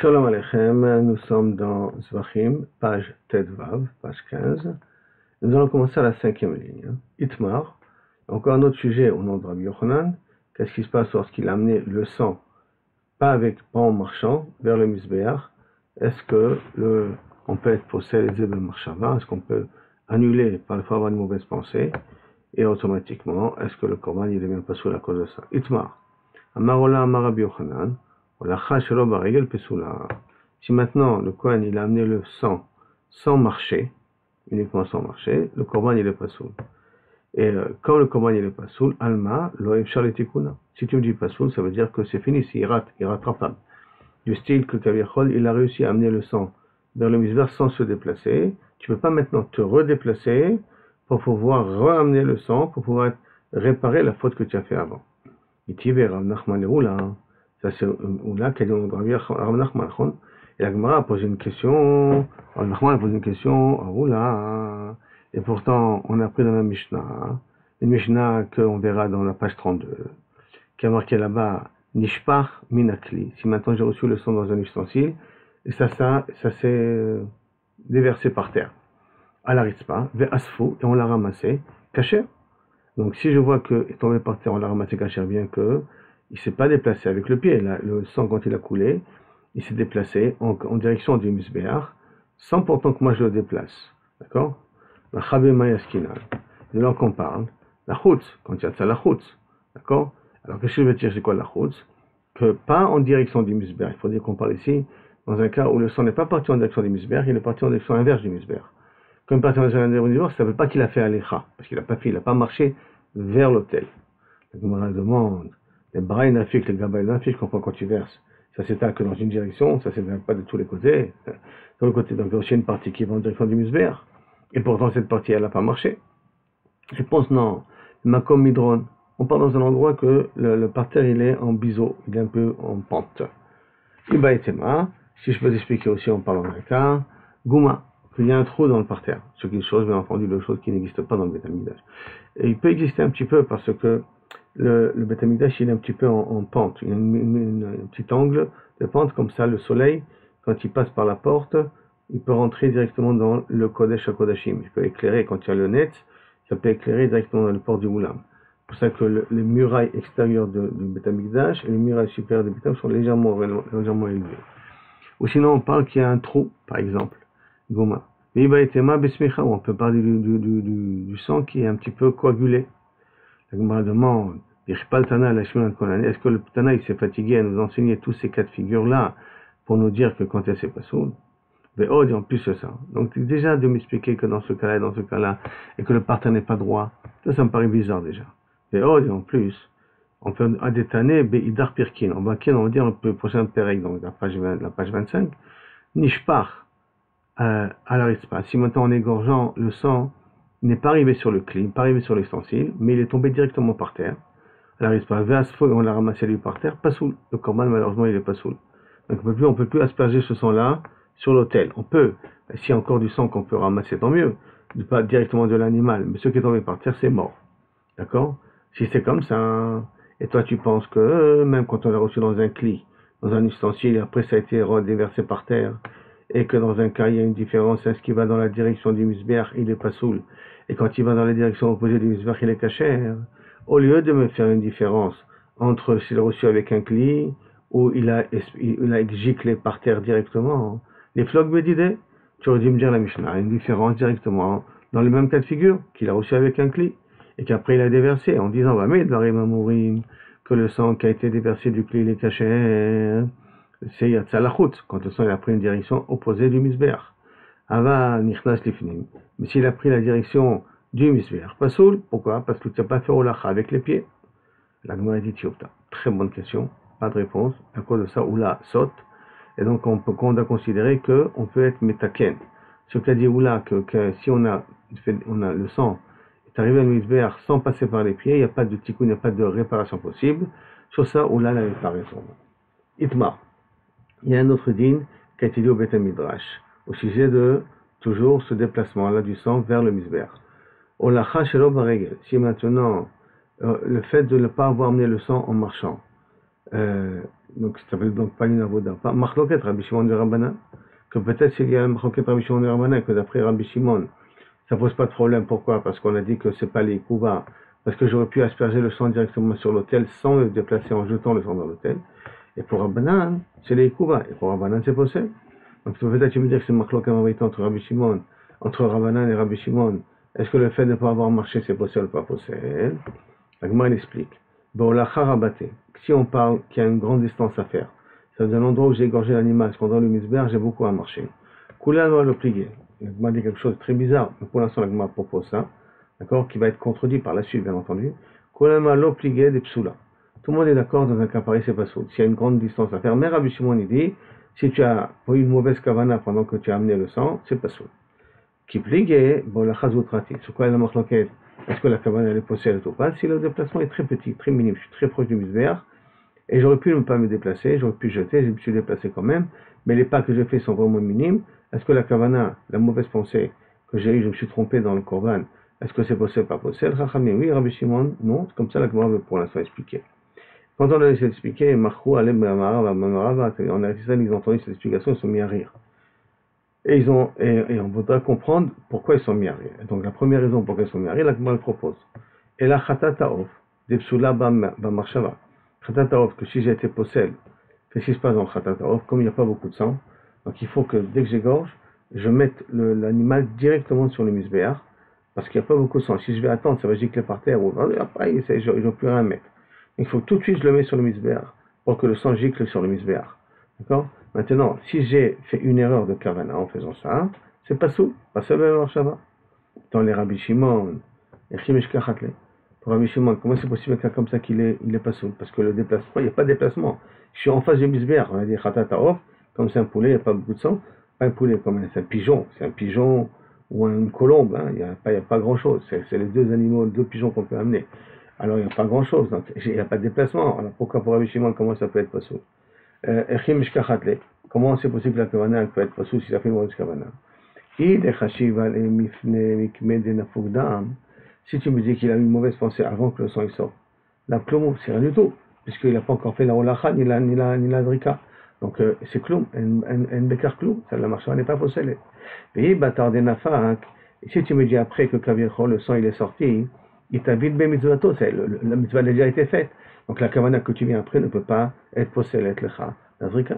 Shalom Aleichem, nous sommes dans Zvachim, page Tetvav, page 15. Nous allons commencer à la 5e ligne. Itmar, encore un autre sujet au nom de Rabbi Yochanan. Qu'est-ce qui se passe lorsqu'il a amené le sang, pas en marchant, vers le Mizbeach? Est-ce que on peut être possédé de marchava? Est-ce qu'on peut annuler par le fait avoir une mauvaise pensée? Et automatiquement, est-ce que le Korban il devient pas sous la cause de ça? Itmar, Amarola Amar Rabbi Yochanan. Si maintenant le Kohen il a amené le sang sans marcher, uniquement sans marcher, le Korban il est pas soul. Et quand le Korban il est pas soul, Alma, loev shaletikuna. Si tu me dis pas soul, ça veut dire que c'est fini, c'est irrattrapable. Du style que Kaviachol, il a réussi à amener le sang vers le misbeh sans se déplacer. Tu peux pas maintenant te redéplacer pour pouvoir ramener le sang, pour pouvoir réparer la faute que tu as fait avant. Itivé Rav Nachman Leoula. Ça c'est Oula qui a dit Rav Nachman. Et la Gemara a posé une question. Rav Nachman a posé une question. Oula. Et pourtant, on a pris dans la Mishnah, une Mishnah qu'on verra dans la page 32, qui a marqué là-bas Nishpach Minakli. Si maintenant j'ai reçu le sang dans un ustensile, et ça s'est déversé par terre. À la Ritzpa, Ve'asfou, et on l'a ramassé, caché. Donc si je vois que est tombé par terre, on l'a ramassé caché, bien que il s'est pas déplacé avec le pied. Là, le sang, quand il a coulé, il s'est déplacé en direction du Mizbeach, sans pourtant que moi je le déplace. D'accord? La Chabema Yaskina. De là qu'on parle, la Chutz, quand il y a ça, la Chutz. D'accord? Alors que je veux dire, c'est quoi la Chutz? Que pas en direction du Mizbeach. Il faut dire qu'on parle ici dans un cas où le sang n'est pas parti en direction du Mizbeach, il est parti en direction inverse du Mizbeach. Comme parti en direction du Mizbeach, ça ne veut pas qu'il a fait Alecha, parce qu'il n'a pas fait, il n'a pas marché vers l'autel. La Gemara demande, les brailles nafiques, les gabaïs nafiques, quand tu verses, ça s'étale que dans une direction, ça s'étale pas de tous les côtés. Dans le côté, donc il y a aussi une partie qui va en direction du Mizbeach, et pourtant cette partie elle n'a pas marché. Réponse non. Makom Midron, on part dans un endroit que le parterre il est en biseau, il est un peu en pente. Iba et Tema, si je peux t'expliquer aussi en parlant d'un cas, Gouma, qu'il y a un trou dans le parterre, ce qui est une chose, bien entendu, de choses qui n'existent pas dans le Beth Amikdash. Et il peut exister un petit peu parce que le Beth Amikdash il est un petit peu en pente, il y a un petit angle de pente, comme ça le soleil, quand il passe par la porte, il peut rentrer directement dans le Kodesh HaKodashim. Il peut éclairer, quand il y a le net, ça peut éclairer directement dans le port du Oulam. C'est pour ça que les murailles extérieures du Beth Amikdash et les murailles supérieures du Beth Amikdash sont légèrement élevées. Ou sinon on parle qu'il y a un trou, par exemple, Goma. On peut parler du sang qui est un petit peu coagulé. La Gemara demande, est-ce que le Tana il s'est fatigué à nous enseigner tous ces cas de figure-là pour nous dire que quand elle s'est pas sourde? Mais oh, en plus ça. Donc déjà de m'expliquer que dans ce cas-là et dans ce cas-là, et que le parterre n'est pas droit, ça me paraît bizarre déjà. Mais oh, en plus, on peut adétaner Beidar Pirkin. On va dire le prochain pérec, donc la page 25, Nishpach à la Ritzpa. Si maintenant en égorgeant le sang n'est pas arrivé sur le clim, pas arrivé sur l'ustensile, mais il est tombé directement par terre, à la Ritzpa, on l'a ramassé lui par terre, pas sous le Korban, malheureusement il est pas sous. Donc on peut plus asperger ce sang-là sur l'autel. On peut, s'il y a encore du sang qu'on peut ramasser, tant mieux, pas directement de l'animal, mais ce qui est tombé par terre, c'est mort. D'accord? Si c'est comme ça, et toi tu penses que même quand on l'a reçu dans un cli, dans un ustensile, et après ça a été redéversé par terre, et que dans un cas il y a une différence, est-ce qu'il va dans la direction du Mizbeach, il est pas soul, et quand il va dans la direction opposée du Mizbeach, il est caché. Au lieu de me faire une différence entre s'il a reçu avec un cli, ou il a giclé par terre directement, les flocs bédidés, tu aurais dû me dire la Mishnah, une différence directement dans le même cas de figure, qu'il a reçu avec un cli, et qu'après il a déversé, en disant, bah, mais que le sang qui a été déversé du cli, il est caché, c'est Yatzalachut, quand le sang il a pris une direction opposée du Mizbeach. Ava Nichnas Lifnim. Mais s'il a pris la direction du Mizbeach, pas soul, pourquoi? Parce que tu n'as pas fait Olacha avec les pieds. La Gemara dit Tiopta. Très bonne question, pas de réponse. À cause de ça, Oula saute. Et donc on doit considérer qu'on peut être metaken. Ce qu'a dit Oula, que si on a le sang est arrivé à Mizbeach sans passer par les pieds, il n'y a pas de tikkun, il n'y a pas de réparation possible. Sur ça, Oula n'avait pas raison. Itmar. Il y a un autre din qui a été dit au Beth Midrash, au sujet de toujours ce déplacement-là du sang vers le Mizbeach. Olacha shelo baregel. Si maintenant, le fait de ne pas avoir amené le sang en marchant, Donc ça s'appelle donc pas une avoda, pas Machloket Rabbi Shimon de Rabbanan, que peut-être s'il y a un Machloket Rabbi Shimon de Rabbanan, que d'après Rabbi Shimon, ça pose pas de problème. Pourquoi? Parce qu'on a dit que c'est pas les Kouva, parce que j'aurais pu asperger le sang directement sur l'autel sans le déplacer en jetant le sang dans l'autel. Et pour Rabbanan, c'est les Kouva, et pour Rabbanan, c'est possible. Donc peut-être tu me dire que c'est Machloket entre Rabbi Shimon, entre Rabbanan et Rabbi Shimon. Est-ce que le fait de ne pas avoir marché, c'est possible ou pas possible? La Gemara explique. Bon, la Harabate, si on parle qu'il y a une grande distance à faire, c'est dans l'endroit où j'ai égorgé l'animal, parce qu'on dans le misbéach, j'ai beaucoup à marcher. Koula doit le plier. La Gemara dit quelque chose de très bizarre, mais pour l'instant, la Gemara propose ça, d'accord, qui va être contredit par la suite, bien entendu. Koula doit le plier des psoula. Tout le monde est d'accord dans un cas pareil, c'est pas soul. S'il y a une grande distance à faire, mais Rabbi Shimon, il dit, si tu as eu une mauvaise kavana pendant que tu as amené le sang, c'est pas soul. Qui plié, bon, la chazoutratique. Sur quoi elle a marqué? Est-ce que la cabane elle est possible ou pas? Si le déplacement est très petit, très minime, je suis très proche du misbéach, et j'aurais pu ne pas me déplacer, j'aurais pu jeter, je me suis déplacé quand même, mais les pas que j'ai faits sont vraiment minimes. Est-ce que la kavana, la mauvaise pensée que j'ai eue, je me suis trompé dans le korban, est-ce que c'est possible, pas possible? Rachamim, oui, Rabbi Shimon, non, c'est comme ça la Gemara veut pour l'instant expliquer. Quand on a laissé expliquer, Marchou, Alem, Mamarava, on a ça, ils ont entendu cette explication, ils sont mis à rire. Et on voudra comprendre pourquoi ils sont mis à rire. Donc la première raison pourquoi ils sont mis à rire, la Gemara le propose. Et la Khatataof, des psoula b'marshava. Khatataof, que si j'ai été possède, qu'est-ce qui se passe dans Khatataof? Comme il n'y a pas beaucoup de sang, donc il faut que dès que j'égorge, je mette l'animal directement sur le misbéach, parce qu'il n'y a pas beaucoup de sang. Si je vais attendre, ça va gicler par terre, ou après, je n'ai plus rien à mettre. Il faut tout de suite, je le mets sur le misbéach, pour que le sang gicle sur le misbéach. D'accord? Maintenant, si j'ai fait une erreur de kavana en faisant ça, c'est pas sous, pas seul marshava. Dans les Rabbi Shimon, et Chimish Kachatle. Pour Rabbi Shimon, comment c'est possible qu'un comme ça qu'il est pas sous? Parce que le déplacement, il n'y a pas de déplacement. Je suis en face du misbéach, on a dit Khatataof, comme c'est un poulet, il n'y a pas beaucoup de sang. Pas un poulet, comme c'est un pigeon ou une colombe, hein, il n'y a pas grand chose. C'est les deux animaux, deux pigeons qu'on peut amener. Alors il n'y a pas grand chose, donc il n'y a pas de déplacement. Alors pourquoi pour Rabbi Shimon, comment ça peut être pas sous? Comment c'est possible que la kavana peut être pas sous si ça fait une mauvaise kavana? Si tu me dis qu'il a une mauvaise pensée avant que le sang il sorte, la plomo, c'est rien du tout, puisqu'il n'a pas encore fait la holacha ni la drika. Donc c'est cloum, un bécar cloum, ça la marche n'est pas possédée. Et si tu me dis après que Kavirchol, le sang il est sorti, il t'a vite bien mitzvato, la mitzvah a déjà été faite. Donc la kavana que tu viens après ne peut pas être possédée, être lecha. La drika.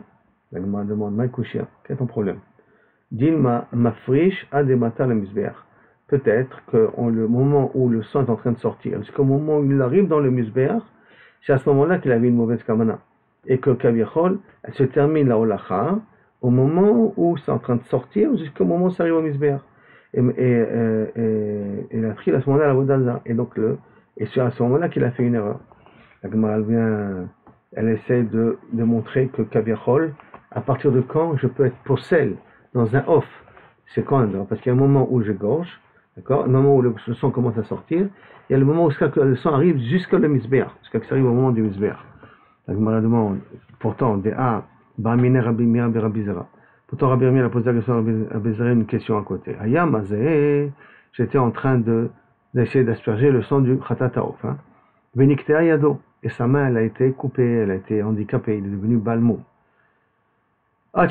La Gemara demande, Maïkouchia, quel est ton problème? Dilma mafrish ademata le misbéach. Peut-être que le moment où le sang est en train de sortir, jusqu'au moment où il arrive dans le misbéach, c'est à ce moment-là qu'il avait une mauvaise kavana. Et que Kaviachol, elle se termine la holacha au moment où c'est en train de sortir, jusqu'au moment où ça arrive au misbéach. Et la pris à ce moment-là la vodalza. Et donc c'est à ce moment-là qu'il a fait une erreur. La Gemara elle essaie de montrer que Kaviachol, à partir de quand je peux être possède dans un off? C'est quand? Parce qu'il y a un moment où je gorge, d'accord? Un moment où le sang commence à sortir, il y a le moment où le sang arrive jusqu'à le misbéach, jusqu'à que ça arrive au moment du misbéach. La Gemara demande, pourtant, Bamine Rabbi Mia Rabbi Zera. Pourtant, Rabbi Mia a posé la question à Rabbi Zera une question à côté. Ayam Azeh, j'étais en train d'essayer d'asperger le sang du Khatataof. Veniktea Yado. Et sa main, elle a été coupée, elle a été handicapée, il est devenu balmo. Avant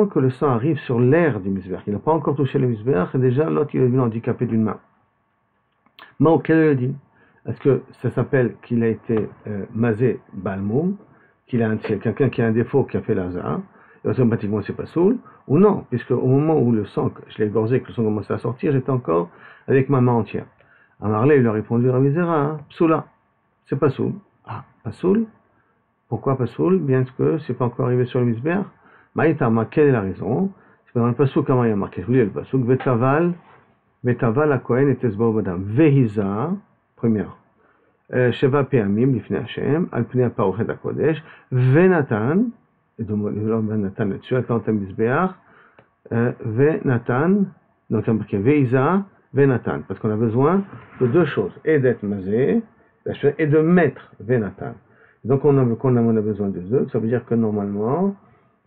que le sang arrive sur l'air du misbéach, il n'a pas encore touché le misbéach, et déjà l'autre il est devenu handicapé d'une main. Mais quel est le dit? Est-ce que ça s'appelle qu'il a été mazé balmo, qu'il a quelqu'un qui a un défaut qui a fait l'azar, et automatiquement c'est pas soul, ou non, puisque au moment où le sang, je l'ai égorgé, que le sang commençait à sortir, j'étais encore avec ma main entière. Amarlé, il a répondu à Rabbi psoula, c'est pas soul. Ah, pas soul? Pourquoi pas soul? Bien que c'est pas encore arrivé sur le misbéach. Maïtama, quelle est la raison? C'est pas dans le passouk comment il y a marqué. Je vous lis le passouk. Vetaval la Kohen et Tesbo Badam. Vehiza, première. Sheva Peamim, Lifne Hashem, al Pnei Parochet HaKodesh. Venatan, et donc Venatan là-dessus, attends un misbéach. Venatan, donc c'est marqué Vehiza, Venatan. Parce qu'on a besoin de deux choses. Et d'être mazé, et de mettre Venatan. Donc on a besoin de deux, ça veut dire que normalement,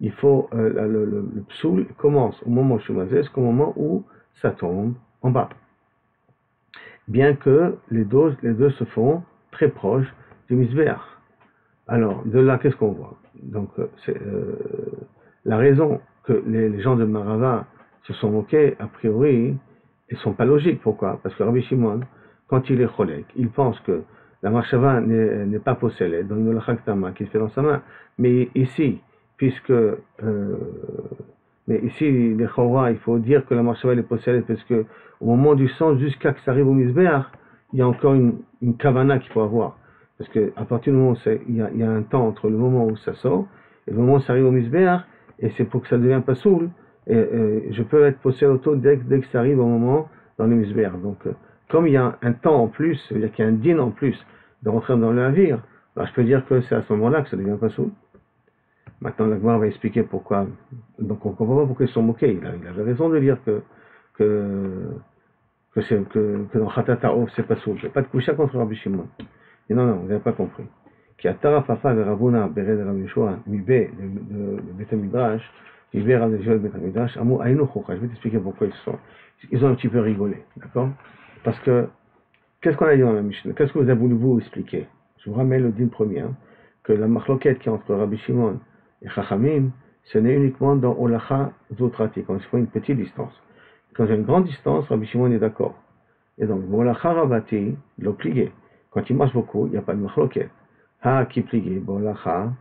il faut le psoul commence au moment où je suis mazé, jusqu'au moment où ça tombe en bas. Bien que les deux se font très proches du misbéach. Alors, de là, qu'est-ce qu'on voit? Donc, la raison que les gens de Marava se sont moqués, a priori, ils sont pas logiques. Pourquoi? Parce que Rabbi Shimon, quand il est cholèque, il pense que la marchava n'est pas possédée, donc le chaktama qui se fait dans sa main. Mais ici, puisque, mais ici, les chora, il faut dire que la marchava est possédée parce que au moment du sang, jusqu'à ce que ça arrive au misbéach, il y a encore une kavana qu'il faut avoir. Parce que à partir du moment où il y a un temps entre le moment où ça sort et le moment où ça arrive au misbéach, et c'est pour que ça ne devienne pas soul, et je peux être possédé auto dès que ça arrive au moment dans le misbéach. Donc, comme il y a un temps en plus, c'est-à-dire qu'il y a un din en plus de rentrer dans le navire, alors je peux dire que c'est à ce moment-là que ça devient pas soul. Maintenant, la Gemara va expliquer pourquoi. Donc, on ne comprend pas pourquoi ils sont moqués. Il avait raison de dire que, que dans Khatata Off, c'est pas soul. Il n'y a pas de coucha contre Rabbi Shimon. Et non, vous n'avez pas compris. Qui a Tarafafa et Ravuna, Bered Rabbi Yeshua, Mibé, de Beth Midrash, Mibé, Rabbi Yeshua, de Beth Midrash, Amou, Aïnou Choucha. Je vais t'expliquer pourquoi ils ont un petit peu rigolé. D'accord? Parce que, qu'est-ce qu'on a dit dans la Mishnah? Qu'est-ce que vous avez voulu vous expliquer? Je vous ramène le din premier, hein, que la machloquette qui est entre Rabbi Shimon et Chachamim, ce n'est uniquement dans Olacha Zotrati, quand il faut une petite distance. Quand j'ai une grande distance, Rabbi Shimon est d'accord. Et donc, Olacha Rabati, l'oblié. Quand il marche beaucoup, il n'y a pas de machloquette. Ha qui plié, Olacha,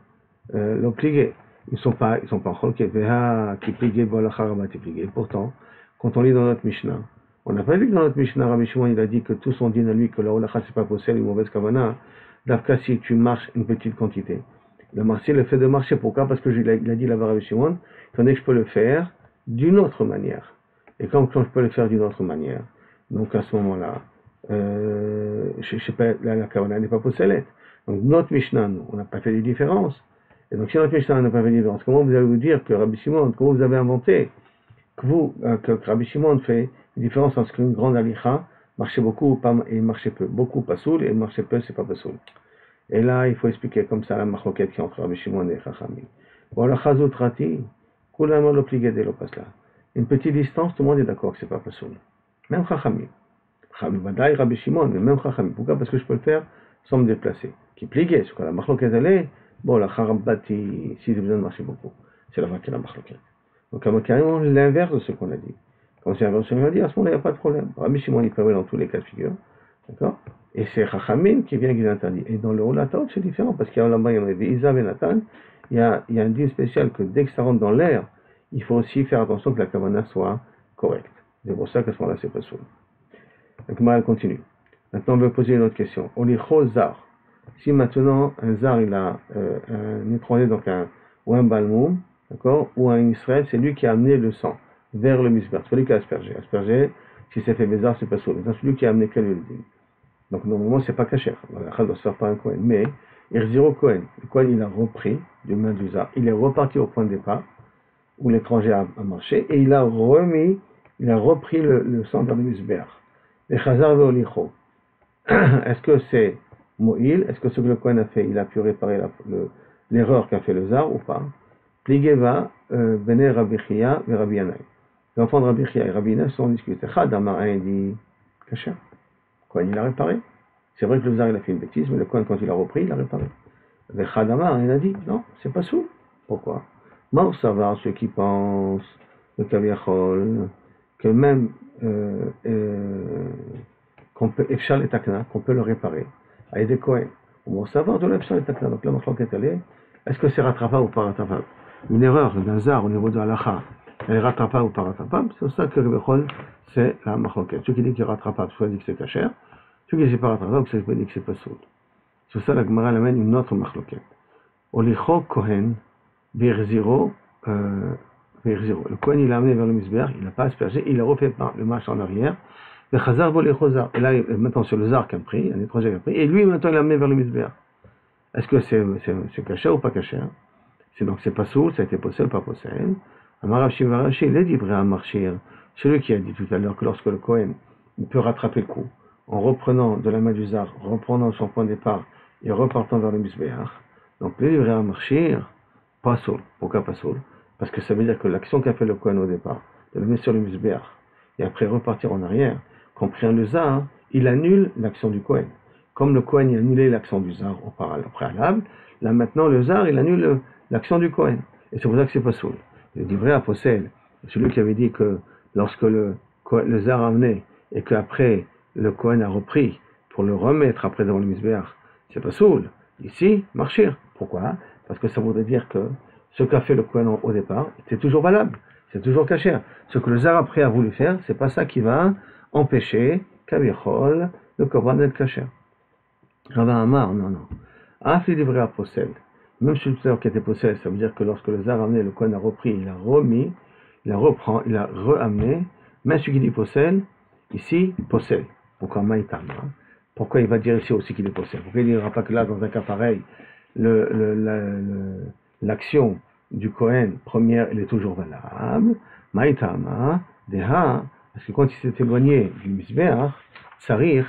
l'oblié. Ils sont pas en cholquet. Ha qui plié, Olacha Rabati plié. Pourtant, quand on lit dans notre Mishnah, on n'a pas vu que dans notre Mishnah, Rabbi Shimon, il a dit que tout son din à lui, que la Olacha, c'est pas possible, une mauvaise kavana, d'Afka, si tu marches une petite quantité. Le fait de marcher, pourquoi? Parce que il a dit là-bas Rabbi Shimon, étant donné que je peux le faire d'une autre manière. Et quand je peux le faire d'une autre manière, donc à ce moment-là, je sais pas, la kavana n'est pas possible. Donc notre Mishnah, nous, on n'a pas fait de différence. Et donc si notre Mishnah n'a pas fait de différence, comment vous allez vous dire que Rabbi Shimon, comment vous avez inventé que Rabbi Shimon fait une différence entre une grande alicha, marcher beaucoup et marcher peu. Beaucoup pas soul et marcher peu, c'est pas soul. Et là, il faut expliquer comme ça la machloquette qui est entre Rabbi Shimon et Chachamim. Bon, la chazot rati, koulam l'obligé de l'opasla. Une petite distance, tout le monde est d'accord que c'est pas soul. Même Chachamim. Badaï Rabbi Shimon, mais même Chachamim. Pourquoi? Parce que je peux le faire sans me déplacer. Qui plié, c'est quoi la machloquette elle est? Bon, la charabati, si j'ai besoin de marcher beaucoup, c'est la machloquette. Donc, carrément l'inverse de ce qu'on a dit. Quand c'est l'inverse de ce qu'on a dit, à ce moment-là, il n'y a pas de problème. Rabbi Shimon, il permet dans tous les cas de figure. D'accord? Et c'est Chachamim qui vient qui l'interdit. Et dans le Olatot, c'est différent, parce qu'il y a là-bas, il y en a des Isa et Nathan. Il y a un dit spécial que dès que ça rentre dans l'air, il faut aussi faire attention que la kavana soit correcte. C'est pour ça qu'à ce moment-là, c'est pas sourd. Donc, elle continue. Maintenant, on veut poser une autre question. Olicho Zar. Si maintenant, un Zar, il a un étranger, donc ou un Balmoum, d'accord, ou un Israël, c'est lui qui a amené le sang vers le misber. C'est lui qui a aspergé. Aspergé, si c'est fait Bézar, c'est pas sourd. C'est celui qui a amené quel l'huile. Donc, normalement, c'est pas caché. La chal doit se faire par un Kohen. Mais, Irziro Kohen. Le Kohen, il a repris du main du Zar. Il est reparti au point de départ, où l'étranger a marché, et il a repris le sang vers le misber. Les Chazar ve'olicho. Est-ce que c'est Moïl? Est-ce que ce que le Kohen a fait, il a pu réparer l'erreur qu'a fait le Zar ou pas? Pligeva, Bene Rabbi Chia et Rabbi Yanaï. L'enfant de Rabbi Chia et Rabbi Yanaï sont discutés. Chad Amar un dit Kacher. Kohen, il a réparé. C'est vrai que le Zar, il a fait une bêtise, mais le Kohen, quand il a repris, il a réparé. Mais Chad Amar, il a dit non, c'est pas sourd. Pourquoi? Mort savoir ceux qui pensent, le Kaviachol, que même qu'on peut Efshal et Takna, qu'on peut le réparer. Avec des Kohen. On va savoir de l'Efshal et Takna. Donc là, est-ce que c'est rattrapable ou pas rattrapable? Une erreur d'un Zar au niveau de l'Alacha, elle est rattrapable ou pas rattrapable? C'est pour ça que le Bechol, c'est la machloquette. Ceux qui disent qu'il est rattrapable, soit dit que c'est cacher. Ceux qui disent que c'est pas rattrapable, c'est dit que c'est pas soud. C'est pour ça que la Gemara amène une autre machloquette. Olicho Kohen, Birziro, le Kohen, il l'a amené vers le Misber, il n'a pas aspergé, il a refait le marche en arrière. Et là, maintenant, c'est le Zar qui a pris, un étranger qui a pris, et lui, maintenant, il l'a amené vers le Misber. Est-ce que c'est caché ou pas caché? Donc, c'est pas sourd, ça a été possible, pas possible. Amarav Shivarashi, il est dit, à marcher. Celui qui a dit tout à l'heure que lorsque le Kohen, il peut rattraper le coup, en reprenant de la main du Zar, reprenant son point de départ, et repartant vers le Misbéach. Donc, le livret à marcher, pas sourd. Pourquoi pas sourd? Parce que ça veut dire que l'action qu'a fait le Kohen au départ, de le mettre sur le Misbéach, et après repartir en arrière, quand pris le Zar, il annule l'action du Kohen. comme le Kohen il annulait l'action du Zar au préalable, là maintenant le Zar il annule l'action du Kohen. Et c'est pour ça que c'est pas soul. Le divrei aposel, celui qui avait dit que lorsque le Zar amenait et qu'après le Kohen a repris pour le remettre après devant le Misbéach, c'est pas soul. Ici, marchir. Pourquoi? Parce que ça voudrait dire que ce qu'a fait le Kohen au départ, c'est toujours valable, c'est toujours caché. Ce que le Zar après a voulu faire, c'est pas ça qui va empêcher Kavichol, le Korban d'être caché. Rava Amar, non. Afli divrei aposel. Même si le qui était possède, ça veut dire que lorsque le Zar a amené, le Kohen a repris, il a remis, il a re-amené, même celui qui dit possède, ici, possède. Pourquoi Maïtama? Pourquoi il va dire ici aussi qu'il est possède? Pourquoi il ne dira pas que là, dans un cas pareil, l'action du Kohen première, elle est toujours valable? Maïtama, Deha, parce que quand il s'est éloigné du Misbeach, Tsarir,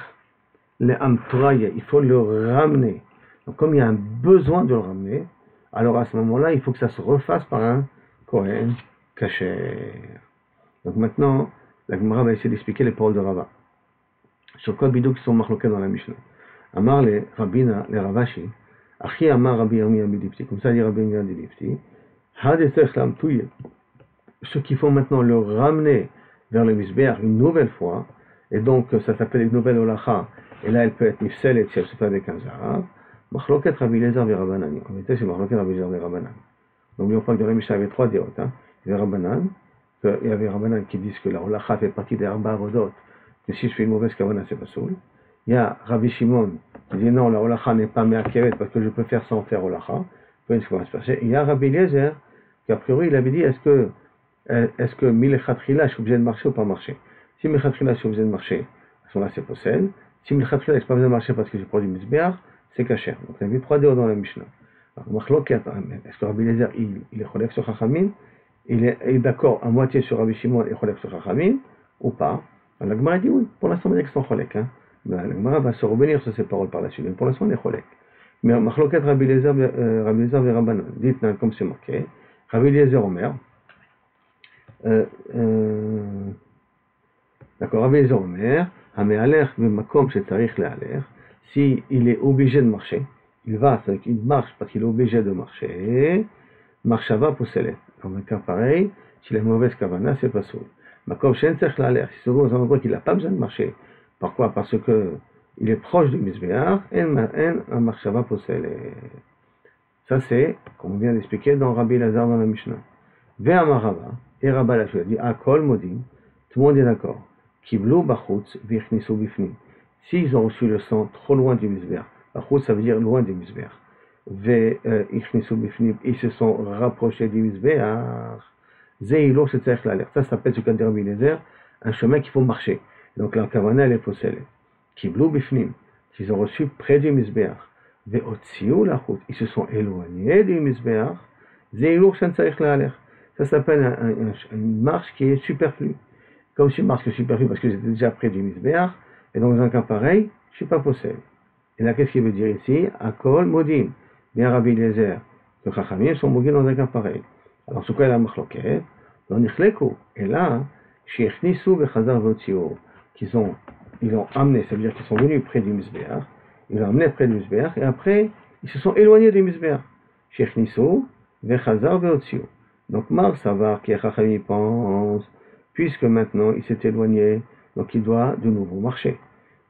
les Amtraï, il faut le ramener. Donc, comme il y a un besoin de le ramener, alors à ce moment-là, il faut que ça se refasse par un Kohen caché. Donc maintenant, la Gemara va essayer d'expliquer les paroles de Rava. Sur quoi bidou qui sont marqués dans la Mishnah. Amar les Rabbina, les Ravashi, Achi Amar Rabbi Yirmiyah Midifti, comme ça dit Rabbi Yirmiyah Midifti, Hadesech Lam Touye, ceux qui font maintenant le ramener vers le Misbeach une nouvelle fois, et donc ça s'appelle une nouvelle Olacha, et là elle peut être Nifsel et si elle se fait avec un Zahar. Machloket Rabbi Eliezer Verabanan. En vérité, c'est Machloket Rabbi Eliezer Verabanan. Donc, n'oublions pas que dans la Mishnah, il y avait trois déotes. Il y avait Rabbanan, il y avait Rabbanan qui disent que la Holacha fait partie des Arba Avodot, que si je fais une mauvaise kavana, c'est pas soul. Il y a Rabbi Shimon qui dit non, la Holacha n'est pas me'akeret parce que je peux faire sans faire Holacha. Peu ce qu'on va se passer. Il y a Rabbi Eliezer qui, a priori, il avait dit est-ce que Milechatchila, je suis obligé de marcher ou pas marcher? Si Milechatchila, je suis obligé de marcher, à ce moment-là, c'est possède. Si Milechatchila, je suis pas besoin de marcher parce que j'ai produit Misbeach, c'est caché. Donc, il y a vu trois déos dans la Mishnah. Est-ce que Rabbi Eliezer, il est cholek sur Chachamim? Il est d'accord à moitié sur Rabbi Shimon et cholek sur Chachamim, ou pas? La Gemara dit oui, pour l'instant, on dit qu'ils sont cholek. La Gemara va se revenir sur ces paroles par la suite. Mais pour l'instant, on est cholek. Mais Machloket Rabbi Eliezer et Rabbanan, dites comme c'est marqué, Rabbi Eliezer Omer, d'accord, Rabbi Eliezer Omer, Hame'aler Makom Shetzarich Le'aler, si il est obligé de marcher, il va, c'est-à-dire qu'il marche parce qu'il est obligé de marcher, marchava pousselet. Dans un cas pareil, s'il a une mauvaise kavana, c'est pas soul. Makom Shetzarich Le'aler, si c'est dans un endroit qu'il n'a pas besoin de marcher, pourquoi? Parce que il est proche du Misbeach, en marchava pousselet. Ça c'est, comme on vient d'expliquer dans Rabbi Elazar dans la Mishnah. Ve'amarava, et Rabba la dit, Akol Modim, tout le monde est d'accord. Kiblu bachutz vichnisu bifnim. S'ils ont reçu le sang trop loin du Misbeach, bachutz ça veut dire loin du Misbeach, vichnisu bifnim, ils se sont rapprochés du Misbeach, zeilo shetzarich la'aler. Ça s'appelle ce qu'a dit Rabbi Eliezer, un chemin qu'il faut marcher. Donc la kavana elle est possède. Kiblu bifnim, s'ils ont reçu près du Misbeach, ve'otziu lachutz, ils se sont éloignés du Misbeach, zeilo shetzarich la'aler. Ça s'appelle une marche qui est superflue. Comme si je marche superflue parce que j'étais déjà près du Misbeach, et dans un cas pareil, je ne suis pas possède. Et là, qu'est-ce qu'il veut dire ici? Akol modim. Bien Rabbi Eliezer, que Chachamim sont modim dans un cas pareil. Alors, ce quoi il a machloket? Dans Nichleku. Et là, Sheichnisu vechazar votio, ils ont amené, ça veut dire qu'ils sont venus près du Misbeach, ils l'ont amené près du Misbeach, et après, ils se sont éloignés du Misbeach. Sheichnisu vechazar votio. Donc, Mar Savar, qui Chachamim pense, puisque maintenant il s'est éloigné, donc il doit de nouveau marcher.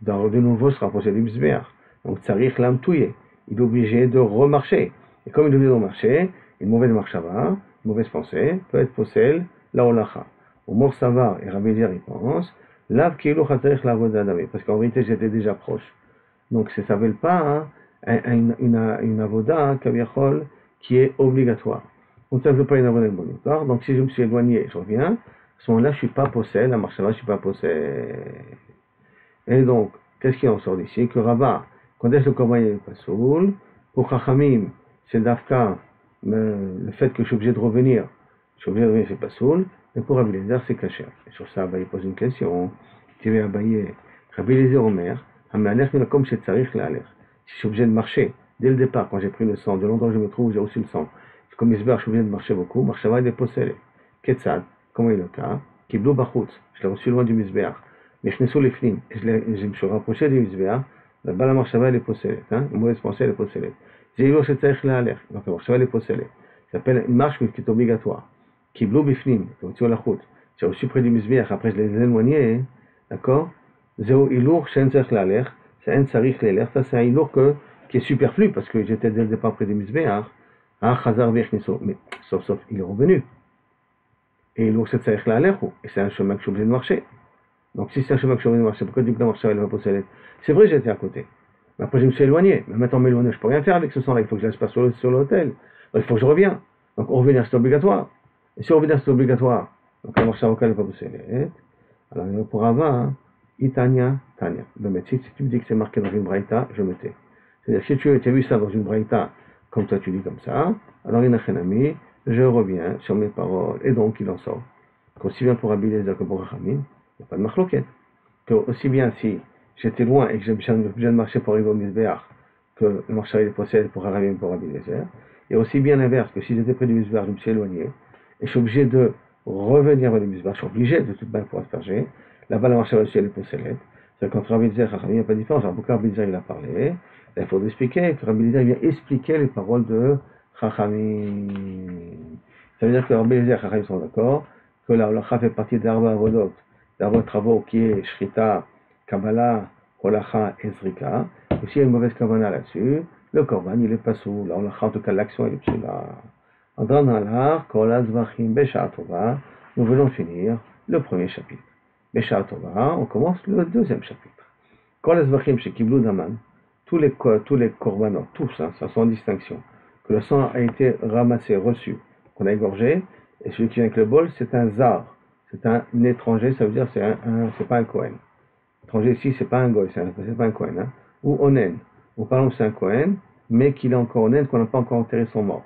Il doit de nouveau se rapprocher du Misbeach. Donc Tsarich Lam Touye, il est obligé de remarcher. Et comme il est obligé de remarcher, une mauvaise marchava, une mauvaise pensée, peut être possède la Olacha. Au Mor Savar et Rabbi Eliezer, il pense, Lav Kilo Chatzarich la Vodadame, parce qu'en vérité j'étais déjà proche. Donc ça ne s'appelle pas une avoda, kaviachol, qui est obligatoire. Donc ça ne veut pas une avoda obligatoire. Donc si je me suis éloigné, je reviens. À ce moment-là, je ne suis pas possède, la marche là, je ne suis pas possède. Et donc, qu'est-ce qui en sort d'ici? Que Rabat, quand est-ce que le Korban n'est pas soul? Pour Chachamim, c'est d'Afka, le fait que je suis obligé de revenir, c'est pas soul. Mais pour Rabbi Eliezer, c'est caché. Et sur ça, il pose une question. Tu veux abayer Rabbi Eliezer Omer, comme chez Tsarich La'aler. Si je suis obligé de marcher, dès le départ, quand j'ai pris le sang, de l'endroit où je me trouve, où j'ai reçu le sang, comme Isber, je suis obligé de marcher beaucoup, marchava est possède. Ketzad. Comment est le cas? Kiblu bachutz, je l'ai reçu loin du Misbeach. Mechnesu lifnim, je me suis rapproché du Misbeach. La balle à marchava, elle est possédée. Hein? Une mauvaise pensée, elle est possédée. Zélo, c'est tzarich la'alech. Donc la marchava, elle est possédée. Ça s'appelle une marche qui est obligatoire. Qui blou bifnim, qui est la route. J'ai reçu près du misbiach, après je les ai éloignés, d'accord? Zéro ilour, shen tzarich la'alech. C'est un tzarich la'alech. Ça, c'est un ilour qui est superflu parce que j'étais dès le départ près du misbiach. Ah, chazar v'echniso. Mais sauf, il est revenu. Et ilour, c'est tzarich la'alech. Et c'est un chemin que je suis obligé de marcher. Donc si c'est un chemin que je suis obligé de marcher, pourquoi tu dis que la marche elle va posséder? C'est vrai, j'étais à côté. Mais après, je me suis éloigné. Mais maintenant, m'éloigner, je ne peux rien faire avec ce sang-là. Il faut que je laisse pas sur l'hôtel. Donc, il faut que je revienne. Donc, revenir, c'est obligatoire. Et si revenir, c'est obligatoire, donc la marche avocale n'est pas possédée. Alors, pour Rava, hein, Itania, Tania. Si tu me dis que c'est marqué dans une braïta, je me tais. C'est-à-dire, si tu as vu ça dans une braïta, comme toi tu dis comme ça, alors, Inachenami, je reviens sur mes paroles. Et donc, il en sort. Aussi bien pour Rabbi Eliezer que pour Rachamim, il n'y a pas de marloquette. Que aussi bien si j'étais loin et que j'ai besoin de marcher pour arriver au Misbéach, que le marché est possède pour arriver pour Rabbi Eliezer, et aussi bien l'inverse, que si j'étais près du Misbéach, je me suis éloigné, et je suis obligé de revenir vers le Misbéach, je suis obligé de toute manière pour asperger, là-bas le marché est possède. C'est qu'entre Rabbi Eliezer et Rachamim, il n'y a pas de différence. Alors, Rabbi Eliezer, il a parlé, là, il faut expliquer que Rabbi Eliezer vient expliquer les paroles de Rachamim. Ça veut dire que Rabbi Eliezer et Rachamim sont d'accord, que la halacha fait partie d'Arba Avodot, d'Arba Travaux qui est Shrita, Kabbalah, Holacha et Zrika. Et s'il y a une mauvaise Kavanah là-dessus, le Korban il est pas sous, la halacha en tout cas l'action elle est sous là. Andran Alar, Kola Zvachim, Besha Tova, nous venons finir le premier chapitre. Besha Tova, on commence le deuxième chapitre. Kola Zvachim chez Kiblou Daman, tous les Korbanot, tous, hein, sans distinction, que le sang a été ramassé, reçu, qu'on a égorgé, et celui qui vient avec le bol, c'est un zar, c'est un étranger, ça veut dire c'est pas un Kohen. Étranger ici, c'est pas un goy, c'est pas un Kohen. Hein. Ou onen, ou par exemple c'est un Kohen, mais qu'il est encore onen, qu'on n'a pas encore enterré son mort.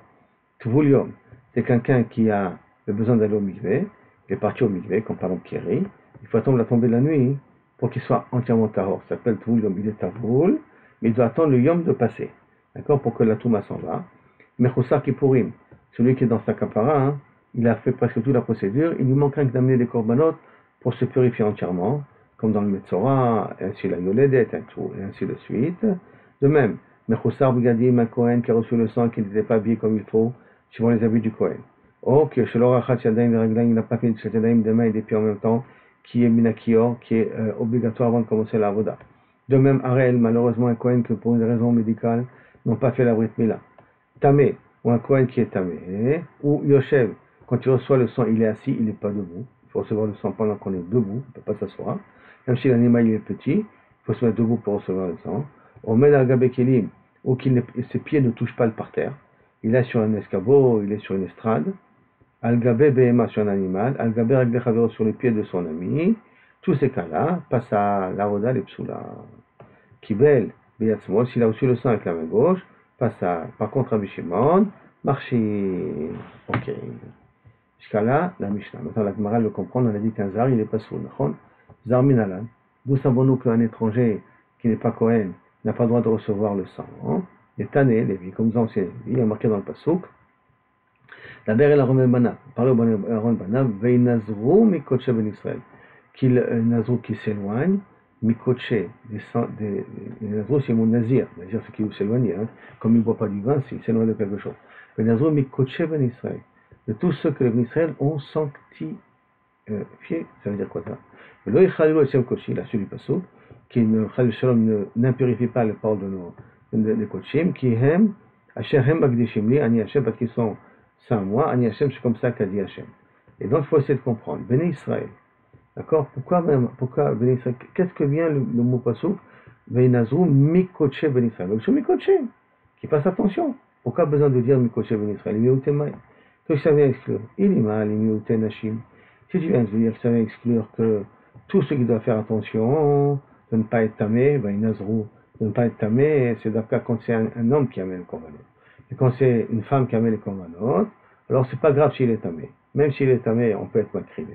Tvulium, c'est quelqu'un qui a le besoin d'aller au mikvé, il est parti au mikvé, comme par exemple Kéri, il faut attendre la tombée de la nuit pour qu'il soit entièrement tahor. Ça s'appelle Tvulium, il est tavoul, mais il doit attendre le yom de passer, d'accord, pour que la touma s'en va. Mechoussar Kippourim, celui qui est dans sa kapara, hein, il a fait presque toute la procédure, il lui manque rien que d'amener des korbanot pour se purifier entièrement, comme dans le Metzora, ainsi la Yoledet, et ainsi de suite. De même, Mechoussar Bigadim, un Kohen qui a reçu le sang et qui n'était pas habillé comme il faut, suivant les habits du Kohen. Oh, que Shelorachat Yadayim Raglaim, il n'a pas fait de Yadayim des mains et des pieds en même temps, qui est Minakior, qui est obligatoire avant de commencer la Avoda. De même, Arel, malheureusement, un Kohen que pour une raison médicale n'ont pas fait la Brit Mila. Tamé, ou un Kohen qui est Tamé, ou Yoshev, quand il reçoit le sang, il est assis, il n'est pas debout. Il faut recevoir le sang pendant qu'on est debout, il ne peut pas s'asseoir. Même si l'animal il est petit, il faut se mettre debout pour recevoir le sang. On met la gabekelim, ou ses pieds ne touchent pas le parterre. Il est sur un escabeau, il est sur une estrade. Al-Gabé Behema sur un animal, Al-Gabé Raglechavero sur les pieds de son ami. Tous ces cas-là passent à l'Avoda les Psoula. Kibel, Beyatzmol, s'il a reçu le sang avec la main gauche, passe à, par contre, Rabbi Shimon, marché. Ok. Jusqu'à là, la Mishnah. Maintenant, la Gemara le comprend, on a dit qu'un zar, il n'est pas sourd. Zar minalan. D'où savons-nous qu'un étranger qui n'est pas Kohen n'a pas le droit de recevoir le sang? Hein? Les Tané, les vies, comme les anciens, il y a marqué dans le Passouk. La ber et la Bana, parlez au Aaron Bana, Veinazrou Mikotche Ben Israël. Qu'il Nazrou qui s'éloigne, Mikotche, les Nazrou c'est mon Nazir, Nazir c'est qui s'éloigne, hein? Comme il ne boit pas du vin, s'il s'éloigne de quelque chose. Veinazrou Mikotche Ben Israël. De tous ceux que les Ben Israël ont sanctifié, ça veut dire quoi ça? Lo Yichalelu Hashem Kochi, la suite du Passouk, qui n'impurifie pas les paroles de nos Kochim, qui aiment Asher Hem Bagdishim Li, Ani Hashem, parce qu'ils sont saints moi, Ani Hashem, c'est comme ça qu'a dit Hashem. Et donc il faut essayer de comprendre. Béné Israël, d'accord? Pourquoi Béné Israël? Qu'est-ce que vient le mot Passouk? Veinazrou Mikoche Ben Israël. Donc c'est Mikoche, qui fasse attention. Pourquoi besoin de dire Mikoche Ben Israël? Que ça vient exclure. Il est mal, il Nashim. Si tu viens de dire que ça vient exclure que tout ce qui doit faire attention de ne pas être tamé, ben Nazrou, de ne pas être tamé, c'est d'accord quand c'est un homme qui amène le korbanot. Et quand c'est une femme qui amène le korbanot, alors c'est pas grave s'il est tamé. Même s'il est tamé, on peut être makri.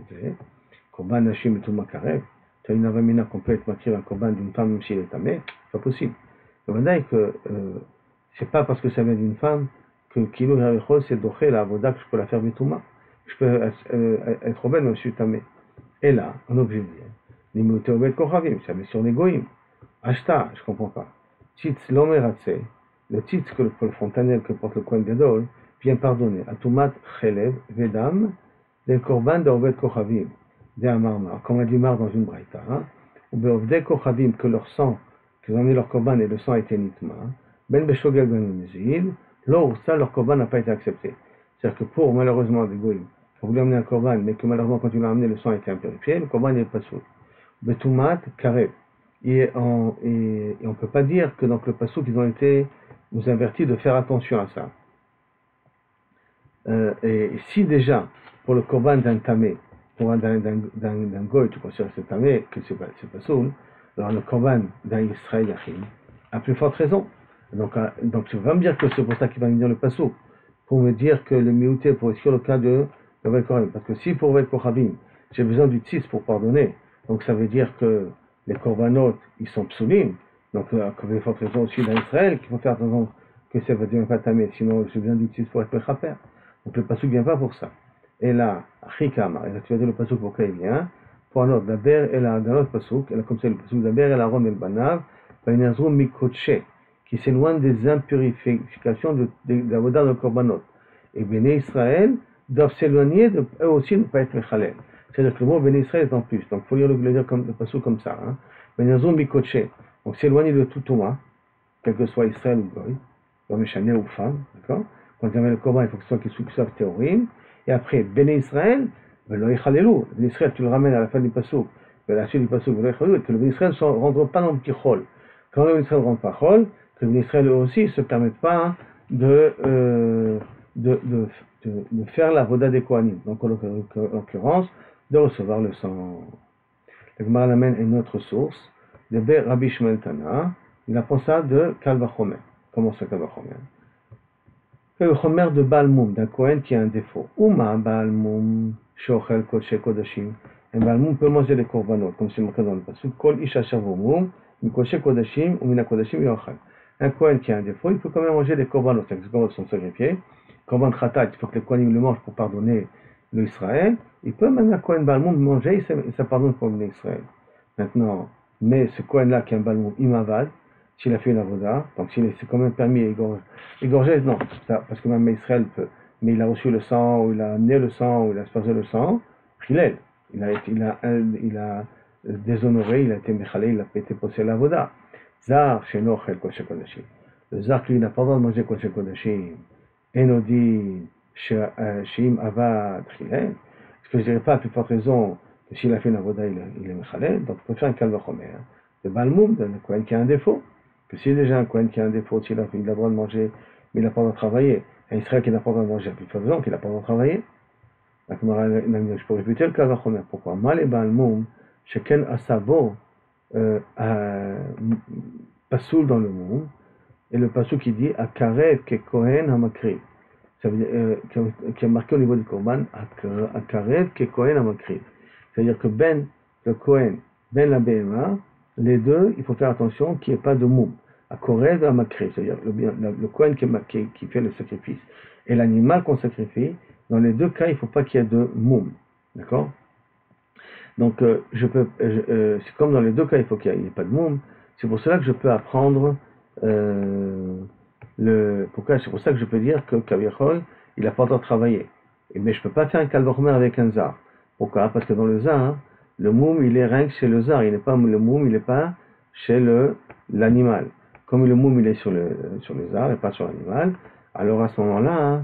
Korban Nashim et tout makarev. Tu as une avamina qu'on peut être makri un korban d'une femme même s'il est tamé, c'est pas possible. Le vendait que c'est pas parce que ça vient d'une femme que Kilo Yarichol c'est doché la avoda que je peux la faire bitouma. Je peux être même si je suis tamé. Et là, on est obligé de dire, Nimouté Obed Kochavim, ça met sur les goïms. Ashta, je comprends pas. Tzitz lomeratse, le tzitz que le fontanelle que porte le Kohen Gadol, vient pardonner. Atumat chelev vedam, del korban de Oved Kochavim, de Amarmar, comme a dit Mar dans une braïta, ou Beovde Kochavim, que leur sang, qu'ils ont mis leur korban et le sang a été nitma, ben beshogel ben mezil, l'or, ça, leur korban n'a pas été accepté. C'est-à-dire que pour, malheureusement, des goïms, qui ont voulu amener un korban, mais que malheureusement, quand ils l'ont amené, le sang a été impurifié, le korban n'est pas sourd. Betumat karev. Et on ne peut pas dire que donc le passouk, ils ont été nous avertis de faire attention à ça. Et si déjà, pour le korban d'un tamé, pour d'un goy, tu considères que c'est tamé, que c'est pas soul, alors le korban d'un Israël Yachim, a plus forte raison. Donc tu vas me dire que c'est pour ça qu'il va me dire le passouk, pour me dire que le miouté, pour exclure le cas de Vel Kohabim. Parce que si pour Vel Kohabim, j'ai besoin du tzitz pour pardonner, donc ça veut dire que les korbanot, ils sont psulim, donc il y a forte raison aussi dans Israël qu'il faut faire attention que ça va dire pas tamé, sinon j'ai besoin du tzitz pour être mechaper. Donc le passouk vient pas pour ça. Et là, Achikama, et là tu vas dire le passouk pourquoi il vient, pour un autre, d'Aber et la d'un autre passouk, et là comme c'est le passouk d'Aber et la Ron et le Banav, Vainazru Mikotche, qui s'éloigne des impurifications de la voda de korbanot. Et Béné Israël doivent s'éloigner de eux aussi ne pas être mechalel. C'est-à-dire que le mot Béné Israël est en plus. Donc, il faut lire le dire comme le passouk comme ça. Benazon Bikoche. Donc, s'éloigner de tout Touma, quel que soit Israël ou Goy, ou Méchané ou femme, d'accord? Quand il y avait le Korban, il faut que ce soit théorim. Et après, Béné Israël, Béné Israël, tu le ramènes à la fin du passouk, à la suite du passouk, et que le Béné Israël ne rentre pas dans le petit chol. Quand le Béné Israël ne rentre pas chol, que le Béné Israël eux aussi ne se permettent pas de faire la voda des Kohanim. Donc, en l'occurrence, de recevoir le sang. Le Gemara amène une autre source, de Rabbi Shmuel Tana, il apprend ça de Kal Vachomer. Comment ça, Kal Vachomer? Le Chomer de Baal Moum, d'un Kohen qui a un défaut. Uma Baal Moum, Shochel Kodesh Kodashim. Un Baal Moum peut manger des korbanot, comme c'est marqué dans le passage. Kol Isha Shavomum, Kodesh Kodashim, ou Mina Kodashim Yochel. Un Kohen qui a un défaut, il peut quand même manger des korbanot, c'est-à-dire que les korbanot sont sacrifiés. Korban Khatat, il faut que les Kohanim le mangent pour pardonner l'Israël. Il peut même un Kohen Baal Moum manger et ça pardonne pour l'Israël. Maintenant, mais ce Kohen-là qui est un Baal Moum, il m'avale, s'il a fait une avoda, donc s'il c'est quand même permis égorger, non, ça, parce que même Israël peut, mais il a reçu le sang, ou il a amené le sang, ou il a aspergé le sang, Chilel, il a déshonoré, il a été méchalé, il a été posé l'avoda. Zar, Shenochel, Kodesh Kodashim. Le Zar, lui, n'a pas le droit de manger Kodesh Kodashim. Enodi, Shim, Avad, Chilel. Est-ce que je dirais pas à plus forte raison que s'il a fait une avoda, il est méchalé, donc il peut faire un Kal Vachomer. Le Baal Moum, le Kohen qui a un défaut. Que si déjà un Kohen qui a un défaut, s'il a le droit de manger, mais il n'a pas le droit de travailler, un Israël qui n'a pas le droit de manger, il faut raison qu'il n'a pas le droit de travailler. Je peux répéter le cas de pourquoi mal et Baal Moum, chacun a sa beau, pasoul dans le monde, et le pasoul qui dit Akarev ke Kohen hamakriv. Ça veut dire, qui est marqué au niveau du Korban, Akarev ke Kohen hamakriv. C'est-à-dire que le Kohen, la BMA, les deux, il faut faire attention qu'il n'y ait pas de moum. À Korev et à Makriv, c'est-à-dire le Kohen qui fait le sacrifice et l'animal qu'on sacrifie, dans les deux cas, il ne faut pas qu'il y ait de moum. D'accord? Donc, c'est comme dans les deux cas, il faut qu'il n'y ait pas de moum. C'est pour cela que je peux apprendre c'est pour ça que je peux dire que Kaviachol, il n'a pas le droit de travailler. Mais je ne peux pas faire un Kal Vachomer avec un zar. Pourquoi? Parce que dans le zar, le moum, il est rien que chez le zar, le moum, il n'est pas chez l'animal. Comme le moum, il est sur le zar et pas sur l'animal, alors à ce moment-là,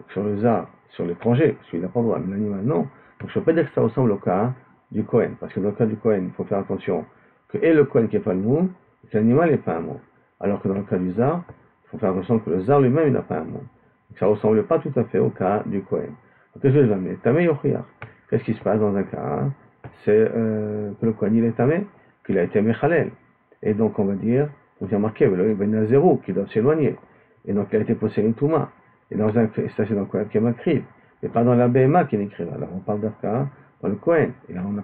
sur le zar, sur l'étranger, parce qu'il n'a pas le droit, mais l'animal, non. Donc je ne peux pas dire que ça ressemble au cas du Kohen, parce que dans le cas du Kohen, il faut faire attention que et le Kohen qui n'est pas le moum, et que l'animal n'est pas un moum. Alors que dans le cas du zar, il faut faire attention que le zar lui-même, il n'a pas un moum. Donc ça ne ressemble pas tout à fait au cas du Kohen. Donc qu'est-ce que je vais amener? Tamé yochiach. Qu'est-ce qui se passe dans un cas? C'est que le Kohen il est tamé, qu'il a été méchalel. Et donc on va dire, on vient marquer, il va y a zéro, qui doit s'éloigner. Et donc il a été possédé une touma. Et ça c'est dans le Kohen qui est makriv. Et pas dans la BMA qui est écrit. Alors on parle d'Afka dans le Kohen. Et là on ne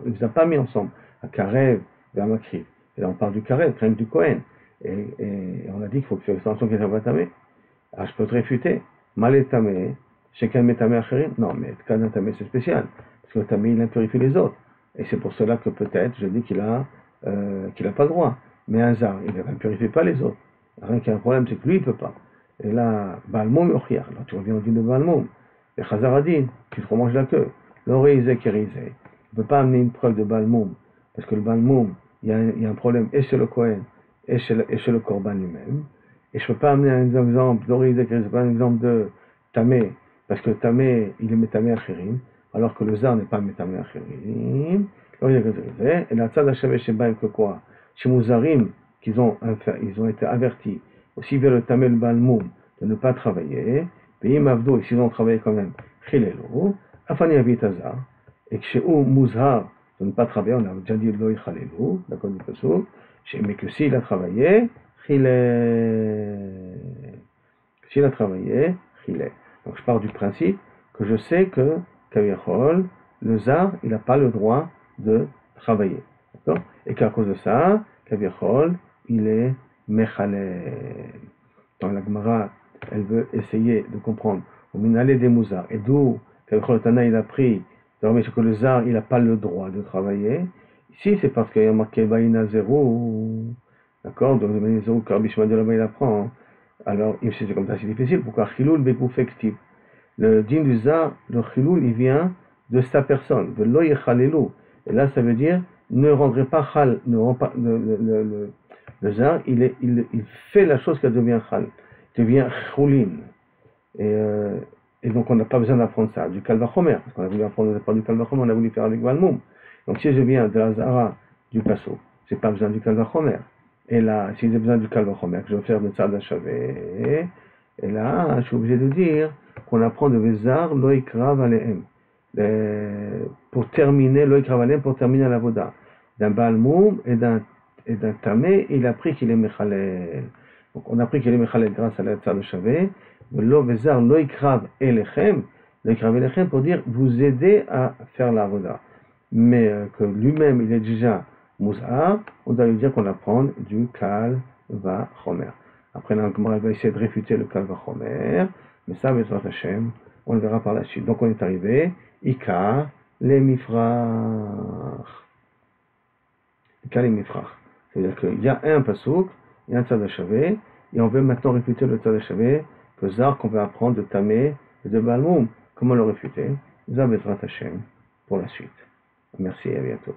les a pas mis ensemble. À Karev et à makriv. Et là on parle du Karev, crème du Kohen. Et on a dit qu'il faut faire attention qu'il soit tamé. Alors je peux te réfuter. Mal est tamé. Chacun met tamé acherim. Non, mais quand un tamé c'est spécial. Parce que le tamé il impurifie les autres. Et c'est pour cela que peut-être je dis qu'il a qu'il n'a pas le droit. Mais un zar, il ne purifie pas les autres. Rien qu'il y a un problème, c'est que lui, il ne peut pas. Et là, Balmoum, Yochiar, là tu reviens au din de Balmoum. Et Chazaradin, tu te remanges la queue. L'oreizé kérizé. On ne peut pas amener une preuve de Balmoum. Parce que le Balmoum, il y a un problème et chez le Kohen et chez le Korban lui-même. Et je ne peux pas amener un exemple d'oreizé kérizé, pas un exemple de Tamé. Parce que Tamé, il est Métamé Achirim. Alors que le Zar n'est pas Métamé Achirim. Et la tzad hachavé chez Baïm que quoi? Chez Mouzarim, ils ont été avertis, aussi vers le Tamel Balmoum, de ne pas travailler, et Mavdo, et s'ils ont travaillé quand même, Chilelo, Afani Avitazar, et que chez Mouzhar, de ne pas travailler, on a déjà dit Loi Chalelu, d'accord du Passouk, mais que s'il a travaillé, s'il a travaillé, Chile. Donc je pars du principe que je sais que, Kaviachol, le Zar, il n'a pas le droit de travailler. D'accord? Et qu'à cause de ça, Kaviachol, il est Mechalel. Dans la Gemara, elle veut essayer de comprendre. Au Minale des Mouzar. Et d'où Kaviachol Tana, il a pris, que le Zar, il n'a pas le droit de travailler. Ici, c'est parce qu'il y a marqué Baïna 0. D'accord? Donc, Baïna 0, Karbishma de là-bas, il apprend. Hein. Alors, si c'est comme ça, c'est difficile. Pourquoi Chiloul Bekouf Ektiv? Le din du Zar, le Chiloul, il vient de sa personne, de Lo Yechalelu. Et là, ça veut dire, ne rendrez pas Chal, ne rend pas, le Zar, il fait la chose qu'elle devient Chal, devient Choulin. Et donc, on n'a pas besoin d'apprendre ça, du Kalvachomer, parce qu'on a voulu apprendre du Kalvachomer, on a voulu faire avec Balmoum. Donc, si je viens de la Zara, du Passo, j'ai pas besoin du Kalvachomer. Et là, si j'ai besoin du Kalvachomer, que je vais faire de Tzad HaShavé, et là, je suis obligé de dire qu'on apprend de Vezar, Loïkrav Alehem. Pour terminer, Loïkrav Alehem, pour terminer la Voda. D'un Balmoum et d'un Tamé, il a appris qu'il est Mechalel. Donc, on a appris qu'il est Mechalel grâce à la Tzad HaShavé. Lo Vezar, Loïkrav Elechem. Loïkrav Elechem pour dire vous aider à faire la Voda. Mais que lui-même, il est déjà Mouzar, on doit lui dire qu'on apprend du Kalvachomer. Après, la Gemara va essayer de réfuter le Kalvachomer, mais ça, Bezrat Hashem, on le verra par la suite. Donc, on est arrivé, Ika, les Mifrach. Ika, les Mifrach. C'est-à-dire qu'il y a un Pasouk, il y a un Tzad HaShavé, et on veut maintenant réfuter le Tzad HaShavé, que Zar, qu'on va apprendre de Tamé et de Balmoum. Comment le réfuter? Zar Bezrat Hashem, pour la suite. Merci et à bientôt.